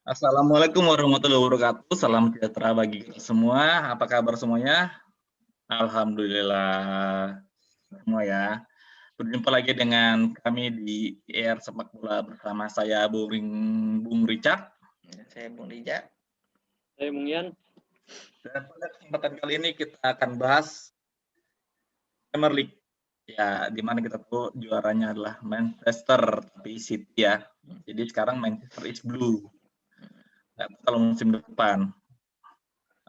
Assalamualaikum warahmatullahi wabarakatuh. Salam sejahtera bagi kita semua. Apa kabar semuanya? Alhamdulillah semua ya. Berjumpa lagi dengan kami di IR Sepak Bola bersama saya Bung Richard. Saya Bung Rija. Saya Bung Yan. Dan pada kesempatan kali ini kita akan bahas Premier League. Ya, di mana kita tahu juaranya adalah Manchester tapi City ya. Jadi sekarang Manchester is blue. Nggak tahu kalau musim depan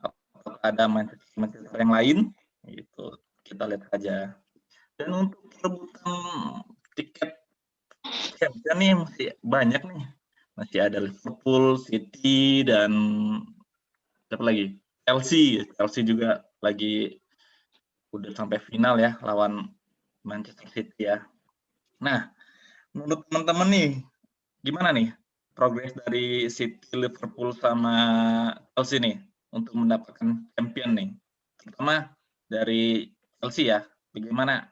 apakah ada Manchester yang lain, gitu. Kita lihat aja. Dan untuk perebutan tiket champion nih masih banyak nih. Masih ada Liverpool, City, dan siapa lagi? Chelsea. Chelsea juga lagi udah sampai final ya lawan Manchester City ya. Nah, menurut teman-teman nih, gimana nih progres dari City, Liverpool, sama Chelsea nih untuk mendapatkan champion nih? Terutama dari Chelsea ya, bagaimana?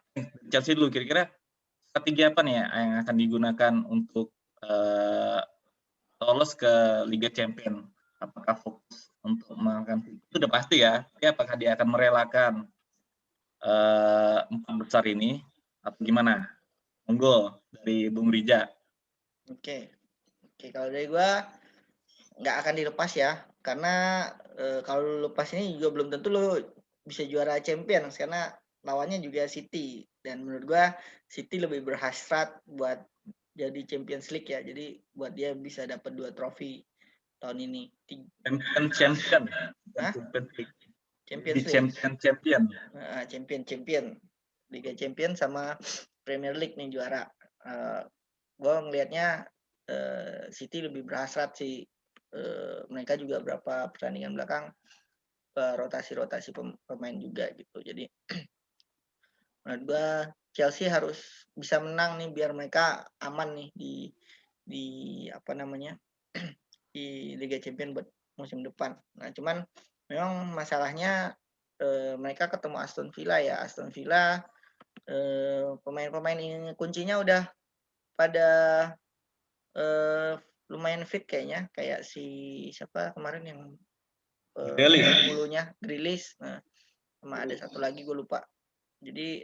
Chelsea dulu, kira-kira strategi apa nih ya yang akan digunakan untuk lolos ke Liga Champion? Apakah fokus untuk menangkan itu udah pasti ya, tapi apakah dia akan merelakan empat besar ini atau gimana? Monggo dari Bung Rija. Oke, kalau dari gua nggak akan dilepas ya, karena kalau lepas ini juga belum tentu lo bisa juara Champions karena lawannya juga City, dan menurut gua City lebih berhasrat buat jadi Champions League ya, jadi buat dia bisa dapat 2 trofi tahun ini. Champion. Champions League. Champion. Liga Champion sama Premier League nih juara. Gue ngelihatnya City lebih berhasrat sih. Mereka juga berapa pertandingan belakang rotasi pemain juga gitu. Jadi menurut gue Chelsea harus bisa menang nih biar mereka aman nih di apa namanya di Liga Champion buat musim depan. Nah cuman memang masalahnya mereka ketemu Aston Villa ya. Aston Villa pemain-pemain ini kuncinya udah pada lumayan fit kayaknya, kayak si siapa kemarin yang bulunya Grealish, nah sama ada satu lagi gue lupa. Jadi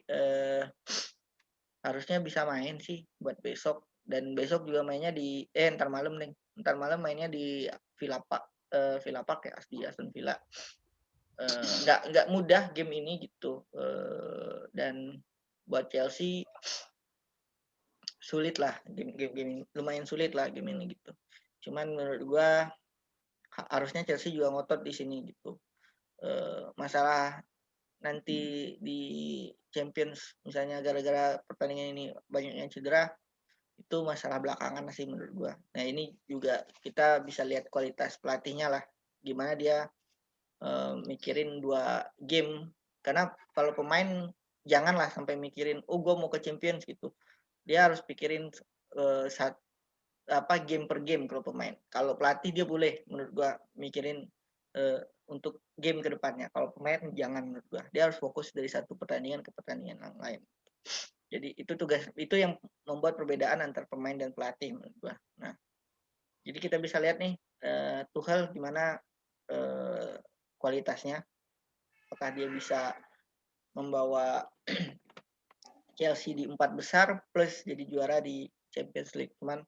harusnya bisa main sih buat besok, dan besok juga mainnya di ntar malam mainnya di Villa Park ya, di Aston Villa. Nggak mudah game ini gitu, dan buat Chelsea sulit lah game lumayan sulit lah game ini gitu. Cuman menurut gua harusnya Chelsea juga ngotot di sini gitu. Masalah nanti di Champions misalnya gara-gara pertandingan ini banyak yang cedera, itu masalah belakangan sih menurut gua. Nah ini juga kita bisa lihat kualitas pelatihnya lah, gimana dia mikirin 2 game, karena kalau pemain janganlah sampai mikirin gua mau ke Champions gitu. Dia harus pikirin game per game kalau pemain. Kalau pelatih dia boleh menurut gua mikirin untuk game ke depannya. Kalau pemain jangan menurut gua. Dia harus fokus dari satu pertandingan ke pertandingan yang lain. Jadi itu yang membuat perbedaan antar pemain dan pelatih menurut gua. Nah, jadi kita bisa lihat nih Tuchel gimana kualitasnya. Apakah dia bisa membawa Chelsea di 4 besar plus jadi juara di Champions League. Cuman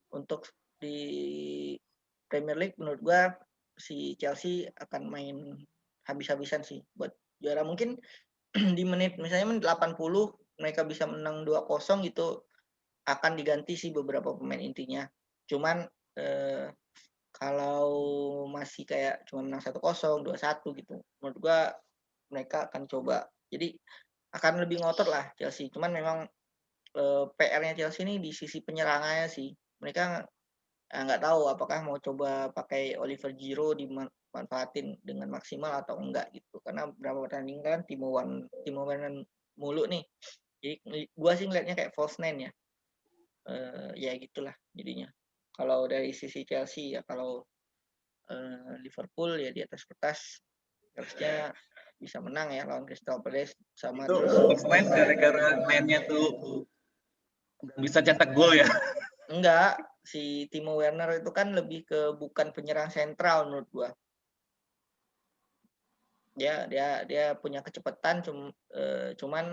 untuk di Premier League menurut gua si Chelsea akan main habis-habisan sih buat juara. Mungkin di misalnya menit 80 mereka bisa menang 2-0 gitu, akan diganti sih beberapa pemain intinya. Cuman kalau masih kayak cuma menang 1-0, 2-1 gitu, menurut gua mereka akan coba. Jadi akan lebih ngotot lah Chelsea. Cuman memang PR-nya Chelsea ini di sisi penyerangannya sih. Mereka nggak tahu apakah mau coba pakai Oliver Giroud dimanfaatin dengan maksimal atau enggak gitu. Karena berapa pertandingan Timo Werner mulu nih. Jadi gua sih ngeliatnya kayak false nine ya. Ya gitulah jadinya. Kalau dari sisi Chelsea ya, kalau Liverpool ya di atas kertas harusnya bisa menang ya lawan Crystal Palace sama itu terus gara-gara mainnya tuh bisa cetak gol ya? Enggak, si Timo Werner itu kan lebih ke bukan penyerang sentral menurut gua. Dia punya kecepatan, cuman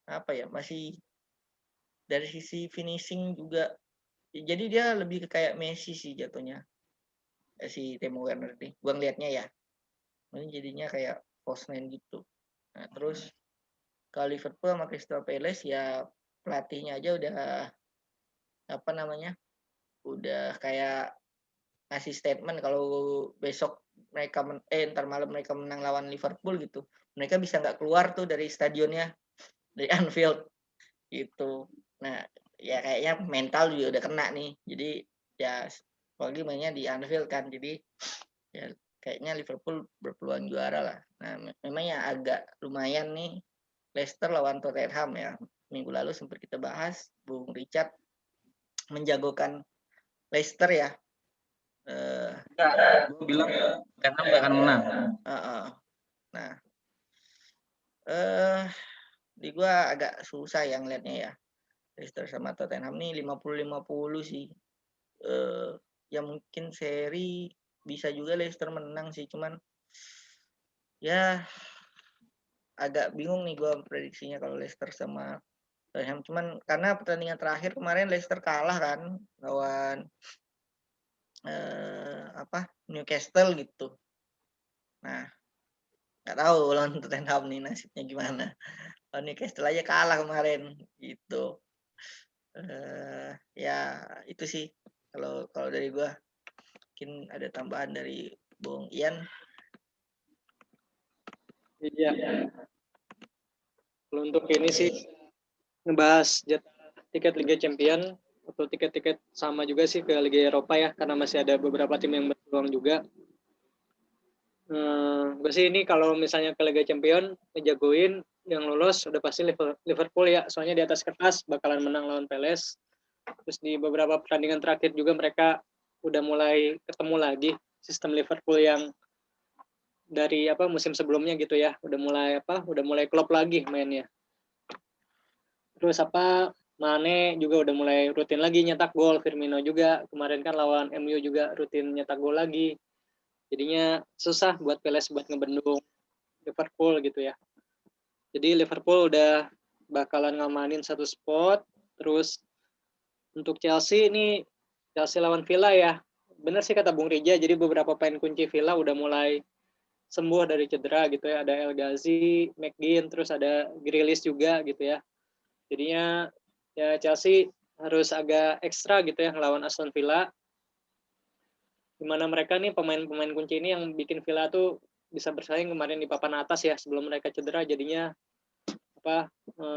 apa ya, masih dari sisi finishing juga. Jadi dia lebih ke kayak Messi sih jatuhnya, si Timo Werner nih. Gua ngeliatnya ya, ini jadinya kayak false nine gitu. Nah, terus kalau Liverpool sama Crystal Palace ya pelatihnya aja udah apa namanya, udah kayak ngasih statement kalau besok mereka ntar malam mereka menang lawan Liverpool gitu, mereka bisa nggak keluar tuh dari stadionnya, dari Anfield gitu. Nah ya kayaknya mental juga udah kena nih, jadi ya apalagi mainnya di Anfield kan, jadi ya kayaknya Liverpool berpeluang juara lah. Nah memang ya agak lumayan nih Leicester lawan Tottenham ya, minggu lalu sempat kita bahas, Bung Richard menjagokan Leicester ya. Enggak, gue bilang Tottenham gak akan menang. Nah, di gua agak susah yang liatnya ya. Leicester sama Tottenham nih 50-50 sih. Ya mungkin seri bisa juga Leicester menang sih, cuman ya agak bingung nih gua prediksinya kalau Leicester sama Tottenham. Cuman karena pertandingan terakhir kemarin Leicester kalah kan lawan Newcastle gitu. Nah, nggak tahu lawan Tottenham nih nasibnya gimana. Lawan Newcastle aja kalah kemarin gitu. Ya itu sih kalau dari gua. Mungkin ada tambahan dari Bung Ian. Iya. Kalau untuk ini sih ngebahas tiket Liga Champion atau tiket-tiket sama juga sih ke Liga Eropa ya, karena masih ada beberapa tim yang berpeluang juga. Gue sih ini kalau misalnya ke Liga Champion ngejagoin yang lolos udah pasti Liverpool ya, soalnya di atas kertas bakalan menang lawan Palace. Terus di beberapa pertandingan terakhir juga mereka udah mulai ketemu lagi sistem Liverpool yang dari musim sebelumnya gitu ya, udah mulai klop lagi mainnya. Terus Mane juga udah mulai rutin lagi nyetak gol, Firmino juga kemarin kan lawan MU juga rutin nyetak gol lagi. Jadinya susah buat Palace buat ngebendung Liverpool gitu ya. Jadi Liverpool udah bakalan ngamanin satu spot. Terus untuk Chelsea lawan Villa ya. Bener sih kata Bung Rija, jadi beberapa pemain kunci Villa udah mulai sembuh dari cedera gitu ya. Ada El Ghazi, McGinn, terus ada Grealish juga gitu ya. Jadinya ya Chelsea harus agak ekstra gitu ya ngelawan Aston Villa. Dimana mereka nih pemain-pemain kunci ini yang bikin Villa tuh bisa bersaing kemarin di papan atas ya sebelum mereka cedera, jadinya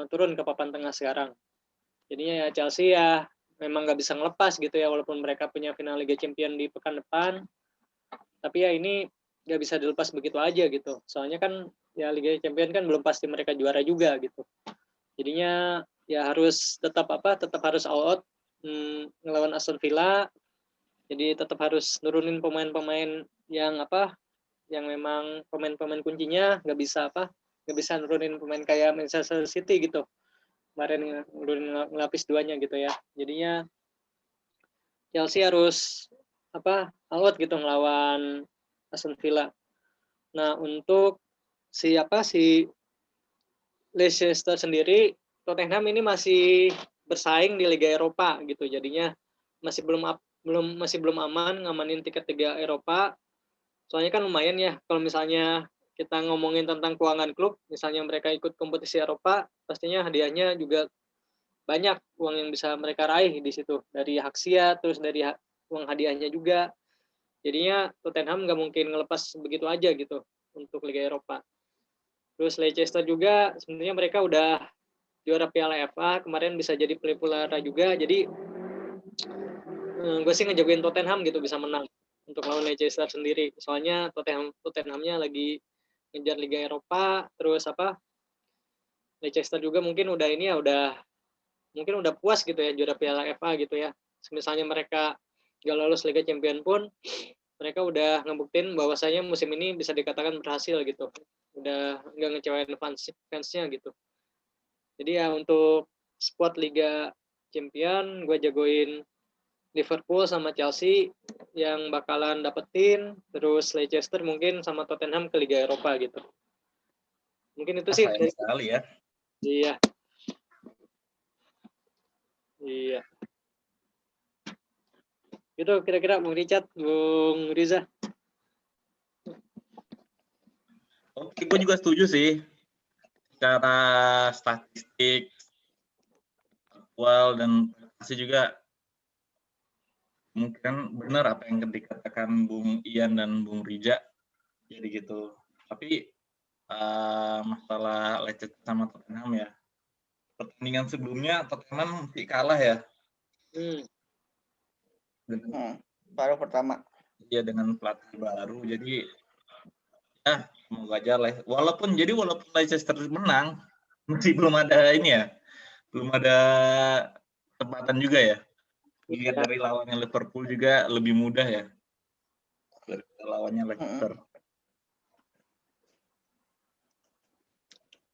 turun ke papan tengah sekarang. Jadinya ya Chelsea ya memang nggak bisa ngelepas gitu ya, walaupun mereka punya final Liga Champions di pekan depan, tapi ya ini nggak bisa dilepas begitu aja gitu. Soalnya kan ya Liga Champions kan belum pasti mereka juara juga gitu. Jadinya ya harus tetap harus all out ngelawan Aston Villa. Jadi tetap harus nurunin pemain-pemain yang yang memang pemain-pemain kuncinya, nggak bisa nurunin pemain kayak Manchester City gitu. Kemarin nurunin ngelapis duanya gitu ya. Jadinya Chelsea harus all out gitu ngelawan Aston Villa. Nah, untuk si Leicester sendiri, Tottenham ini masih bersaing di Liga Eropa gitu. Jadinya masih belum aman ngamanin tiket Liga Eropa. Soalnya kan lumayan ya kalau misalnya kita ngomongin tentang keuangan klub, misalnya mereka ikut kompetisi Eropa, pastinya hadiahnya juga banyak uang yang bisa mereka raih di situ. Dari hak sia, terus dari uang hadiahnya juga. Jadinya Tottenham nggak mungkin ngelepas begitu aja gitu untuk Liga Eropa. Terus Leicester juga sebenarnya mereka udah juara Piala FA, kemarin bisa jadi pelipur juga. Jadi gue sih ngejagoin Tottenham gitu bisa menang untuk lawan Leicester sendiri. Soalnya Tottenhamnya lagi ngejar Liga Eropa, terus Leicester juga mungkin udah puas gitu ya juara Piala FA gitu ya. Misalnya mereka gak lolos Liga Champions pun mereka udah ngebuktiin bahwasanya musim ini bisa dikatakan berhasil gitu. Udah nggak ngecewain fansnya gitu. Jadi ya untuk spot Liga Champion gue jagoin Liverpool sama Chelsea yang bakalan dapetin, terus Leicester mungkin sama Tottenham ke Liga Eropa gitu. Mungkin itu sih. Sayang sekali ya. Iya. Iya. Itu kira-kira Bung Richard, Bung Riza. Oke, gue juga setuju sih. Secara statistik, aktual, dan prestasi juga mungkin benar apa yang dikatakan Bung Ian dan Bung Rija. Jadi gitu. Tapi masalah Leicester sama Tottenham ya. Pertandingan sebelumnya Tottenham mesti kalah ya. Baru pertama. Iya, dengan pelatih baru. Jadi ya semoga aja walaupun Leicester menang, masih belum ada ini ya. Belum ada kesempatan juga ya. Lihat dari lawannya Liverpool juga lebih mudah ya. Dari lawannya Leicester.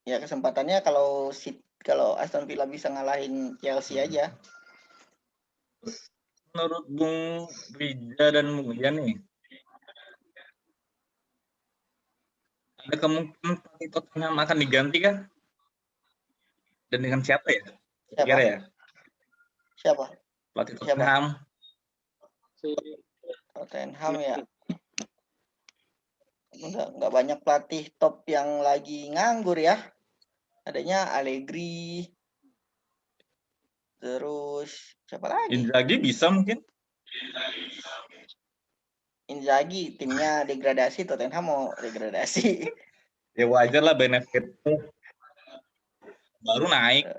Ya kesempatannya kalau Aston Villa bisa ngalahin Chelsea aja. Menurut Bung Rija dan Bung Ian nih, ada kemungkinan pelatih Tottenham akan diganti kan? Dan dengan siapa ya? Kira ya? Siapa? Pelatih Tottenham. Tottenham ya. Nggak banyak pelatih top yang lagi nganggur ya. Adanya Allegri. Terus siapa lagi? Inzaghi bisa mungkin. Inzaghi timnya degradasi, Tottenham mau degradasi. Ya wajar lah, benefit baru naik.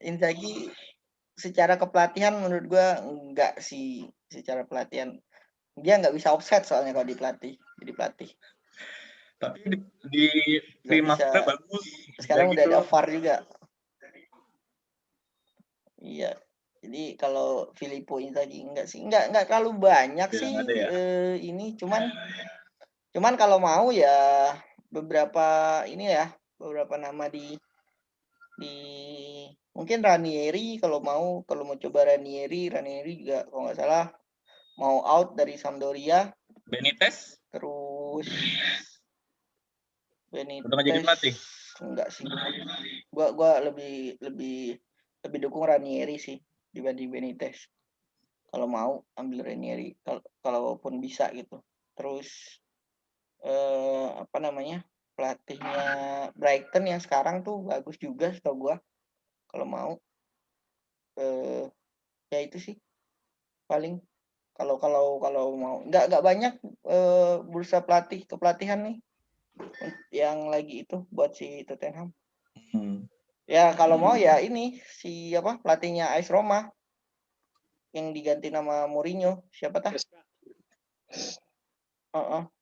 Inzaghi secara kepelatihan menurut gua enggak sih, secara pelatihan dia nggak bisa offset soalnya kalau jadi pelatih. Tapi di Master bagus. Sekarang udah ada VAR juga. Iya. Jadi kalau Filippo Inzaghi enggak terlalu banyak ya, sih ya. ini cuman kalau mau ya beberapa nama di mungkin Ranieri kalau mau coba Ranieri juga kalau nggak salah mau out dari Sampdoria. Benitez Terus Benitez udah jadi pelatih? Enggak sih. Gua lebih dukung Ranieri sih dibanding Benitez. Kalau mau ambil Ranieri kalaupun bisa gitu. Terus pelatihnya Brighton yang sekarang tuh bagus juga setahu gua. Kalau mau ya itu sih paling kalau mau nggak banyak bursa kepelatihan nih yang lagi itu buat si Tottenham. Ya kalau mau ya ini si pelatihnya AS Roma yang diganti nama Mourinho, siapa tah?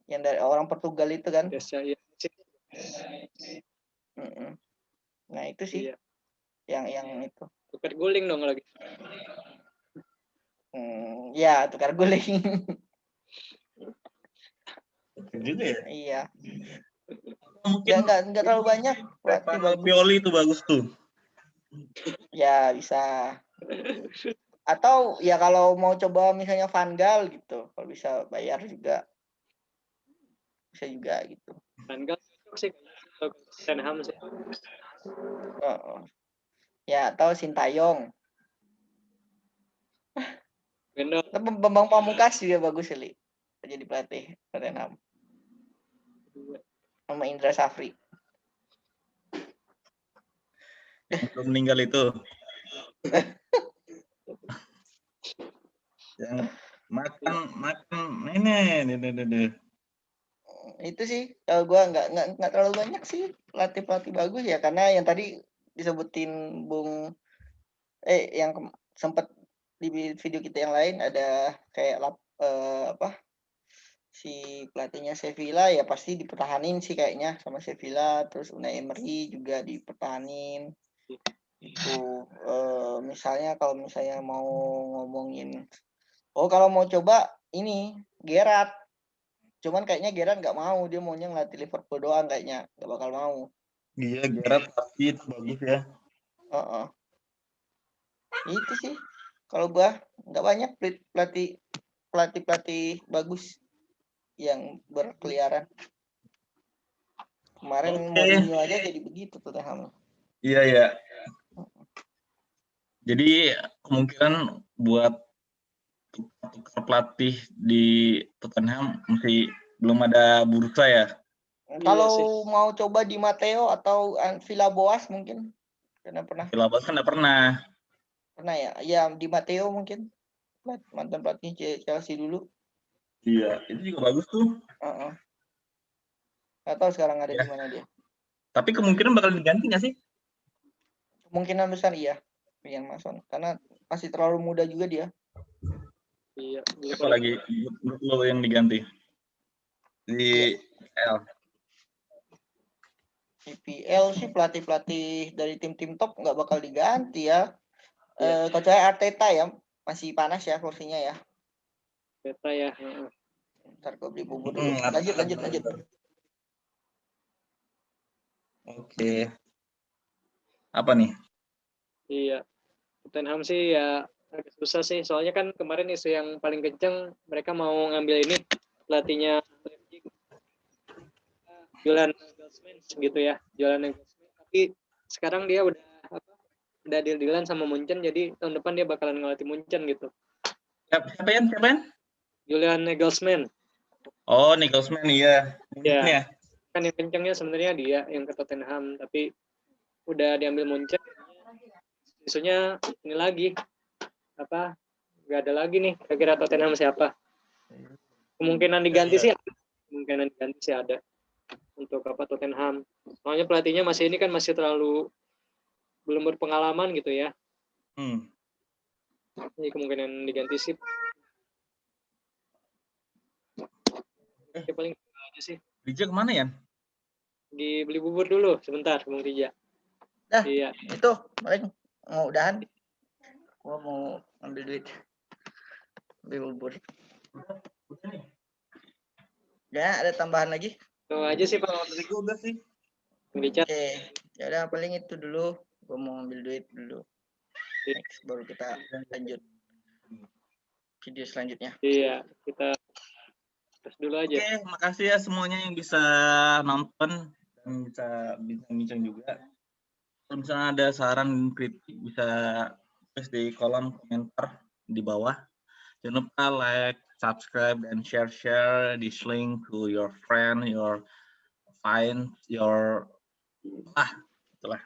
Yang dari orang Portugal itu kan. Nah itu sih yang itu. Tukar guling dong lagi. Ya tukar guling. Juga ya. Iya. Mungkin nggak terlalu banyak pelatih bagus. Pioli itu bagus tuh. Ya bisa. Atau ya kalau mau coba misalnya Van Gaal gitu, kalau bisa bayar juga bisa juga gitu. Van Gaal sih Tottenham sih. Ya atau Sintayong. Bambang Pamungkas juga bagus sih jadi pelatih Tottenham. Sama Indra Safri. Belum meninggal itu. Yang makan ini. Itu sih kalau gue nggak terlalu banyak sih pelatih bagus ya karena yang tadi disebutin Bung yang sempat di video kita yang lain ada kayak si pelatihnya Sevilla ya pasti dipertahanin sih kayaknya sama Sevilla, terus Unai Emery juga dipertahanin itu. Misalnya kalau mau ngomongin kalau mau coba ini Gerrard, cuman kayaknya Gerrard nggak mau, dia maunya ngelatih Liverpool doang, kayaknya nggak bakal mau. Iya, Gerrard pasti itu bagus ya. Itu sih Kalau gua nggak banyak pelatih bagus yang berkeliaran. Kemarin Oke. Mourinho aja jadi begitu Tottenham. Iya ya. Jadi kemungkinan buat tukar pelatih di Tottenham masih belum ada bursa ya. Kalau sih. mau coba di Matteo atau Villa Boas mungkin pernah Villa-Boas kan nggak pernah. ya. Ya di Matteo mungkin mantan pelatih Chelsea dulu. Iya, itu juga bagus tuh. Nggak tahu sekarang ada Ya. di mana dia. Tapi kemungkinan bakal diganti nggak sih? Kemungkinan besar iya, Ryan Mason. Karena masih terlalu muda juga dia. Iya. Apa lagi menurut lo yang diganti di PL? IPL sih pelatih dari tim-tim top nggak bakal diganti ya. Kecuali Arteta ya, masih panas ya kursinya ya. Arteta ya. Ntar gue beli bubur dulu. Lanjut. Oke. Apa nih? Iya. Tottenham sih ya agak susah sih. Soalnya kan kemarin isu yang paling kenceng mereka mau ngambil ini pelatihnya Julian Nagelsmann gitu ya. Julian Nagelsmann. Tapi sekarang dia udah deal-dealan sama Munchen, jadi tahun depan dia bakalan ngelatih Munchen gitu. Siapa yang? Julian Nagelsmann. Oh, Nagelsmann iya. Ya. Kan yang kencengnya sebenarnya dia yang ke Tottenham, tapi udah diambil Munchen. Isunya ini lagi nggak ada lagi nih kira-kira Tottenham siapa. Kemungkinan diganti sih ada untuk Tottenham. Soalnya pelatihnya masih terlalu belum berpengalaman gitu ya. Jadi kemungkinan diganti sih. Ya paling aja sih. Rija kemana ya? Beli bubur dulu sebentar, Bung Rija. Iya. Itu paling mau udahan. Gua mau ambil duit. Beli bubur. Ya, ada tambahan lagi? Itu aja sih Pak. Kalau dari gue udah sih. Oke. Ya udah paling itu dulu. Gua mau ambil duit dulu. Next baru kita lanjut video selanjutnya. Iya, kita terus dulu aja. Oke, makasih ya semuanya yang bisa nonton dan bisa bincang-bincang juga. Kalau misalnya ada saran dan kritik bisa tulis di kolom komentar di bawah. Jangan lupa like, subscribe, dan share this link to your friend, your itulah.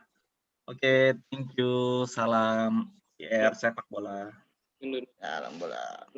Oke, thank you. Salam sepak bola. Salam bola. Ya.